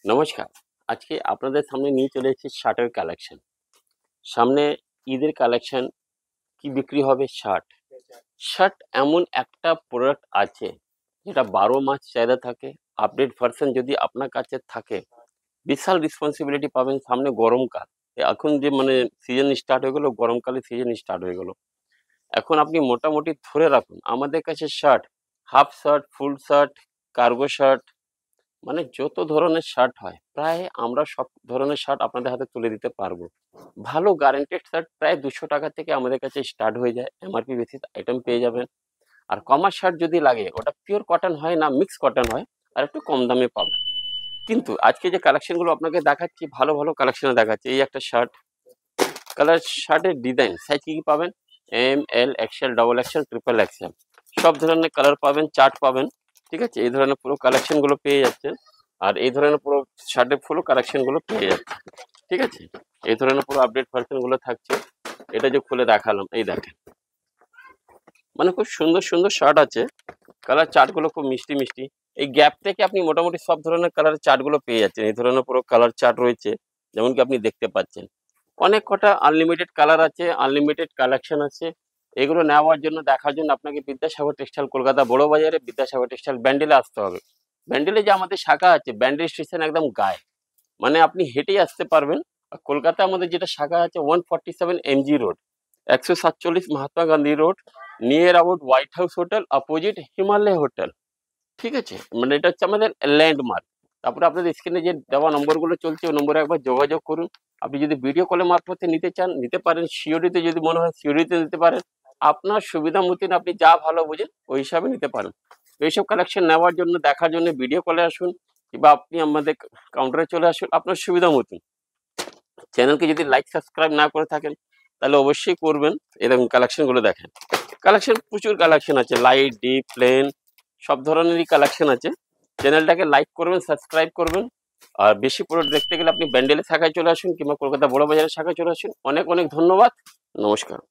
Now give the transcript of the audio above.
নমস্কার। আজকে আপনাদের সামনে নিয়ে চলে এসেছি শার্টের কালেকশন। সামনে ঈদের কালেকশন। কি বিক্রি হবে? শার্ট। শার্ট এমন একটা প্রোডাক্ট আছে যেটা ১২ মাস চাহিদা থাকে। আপডেট ভার্সন যদি আপনার কাছে থাকে, বিশাল রেসপন্সিবিলিটি পাবেন। সামনে গরমকাল। এখন যে মানে সিজন স্টার্ট হয়ে গেল, গরমকালের সিজন স্টার্ট হয়ে গেল। এখন আপনি মোটামুটি ধরে রাখুন আমাদের কাছে shirt, half shirt, full shirt, cargo shirt, মানে যত ধরনের শার্ট হয় প্রায় আমরা সব ধরনের শার্ট আপনাদের হাতে তুলে দিতে পারবো। ভালো গ্যারান্টেড শার্ট প্রায় 200 টাকা থেকে আমাদের কাছে স্টার্ট হয়ে যায়। এমআরপি বেসিস আইটেম পেয়ে যাবেন। আর কমার শার্ট যদি লাগে, ওটা পিওর কটন হয় না, মিক্স কটন হয়, আর একটু কম দামে পাবেন। কিন্তু আজকে যে কালেকশনগুলো আপনাকে দেখাচ্ছি, ভালো ভালো কালেকশনে দেখাচ্ছি। এই একটা শার্ট, কালার, শার্টের ডিজাইন সাইজ কি কি পাবেন? M, L, XL, double XL, triple XL, সব ধরনের কালার পাবেন, চার্ট পাবেন। ঠিক আছে, এই ধরনের পুরো কালেকশনগুলো পেয়ে যাচ্ছেন। আর এই ধরনের পুরো শার্টের পুরো কালেকশনগুলো পেয়ে যাচ্ছে। ঠিক আছে, এই ধরনের পুরো আপডেট ভার্সনগুলো থাকছে। এটা যে খুলে দেখালাম, এই দেখেন, মানে খুব সুন্দর সুন্দর শার্ট আছে। কালার চার্টগুলো খুব মিষ্টি মিষ্টি। এই গ্যাপ থেকে আপনি মোটামুটি সব ধরনের কালারের চার্টগুলো পেয়ে যাচ্ছেন। এই ধরনের পুরো কালার চার্ট রয়েছে, যেমন কি আপনি দেখতে পাচ্ছেন। অনেক কটা আনলিমিটেড কালার আছে, আনলিমিটেড কালেকশন আছে। এগুলো নেওয়ার জন্য, দেখার জন্য আপনাকে বিদ্যাসাগর টেক্সটাইল, কলকাতা বড় বাজারে বিদ্যাসাগর টেক্সটাইল ব্যান্ডেলে আসতে হবে। ব্যান্ডেলে যে আমাদের শাখা আছে, ব্যান্ডেল স্টেশন একদম গায়ে, মানে আপনি হেঁটেই আসতে পারবেন। আর কলকাতা আমাদের যেটা শাখা আছে 147 MG road, 147 Mahatma Gandhi road, near about white house hotel, opposite Himalaya hotel. ঠিক আছে, মানে এটা হচ্ছে আমাদের ল্যান্ডমার্ক। তারপরে আপনাদের স্ক্রিনে যে দেওয়া নম্বরগুলো চলছে, ওই নম্বরে একবার যোগাযোগ করুন। আপনি যদি ভিডিও কলের মারফতে নিতে চান, নিতে পারেন। সিওডিতে যদি মনে হয়, সিওডিতে নিতে পারেন। আপনার সুবিধা মতন আপনি যা ভালো বোঝেন ওই হিসাবে নিতে পারেন। তো এইসব কালেকশন নেওয়ার জন্য, দেখার জন্য ভিডিও কলে আসুন, কিংবা আপনি আমাদের কাউন্টারে চলে আসুন আপনার সুবিধা মতন। চ্যানেলকে যদি লাইক সাবস্ক্রাইব না করে থাকেন, তাহলে অবশ্যই করবেন। এরকম কালেকশনগুলো দেখেন। কালেকশন প্রচুর কালেকশন আছে, লাইট, ডিপ, প্লেন, সব ধরনেরই কালেকশন আছে। চ্যানেলটাকে লাইক করবেন, সাবস্ক্রাইব করবেন। আর বেশি প্রোডাক্ট দেখতে গেলে আপনি ব্যান্ডেলের শাখায় চলে আসুন, কিংবা কলকাতা বড় বাজারের শাখায় চলে আসুন। অনেক অনেক ধন্যবাদ। নমস্কার।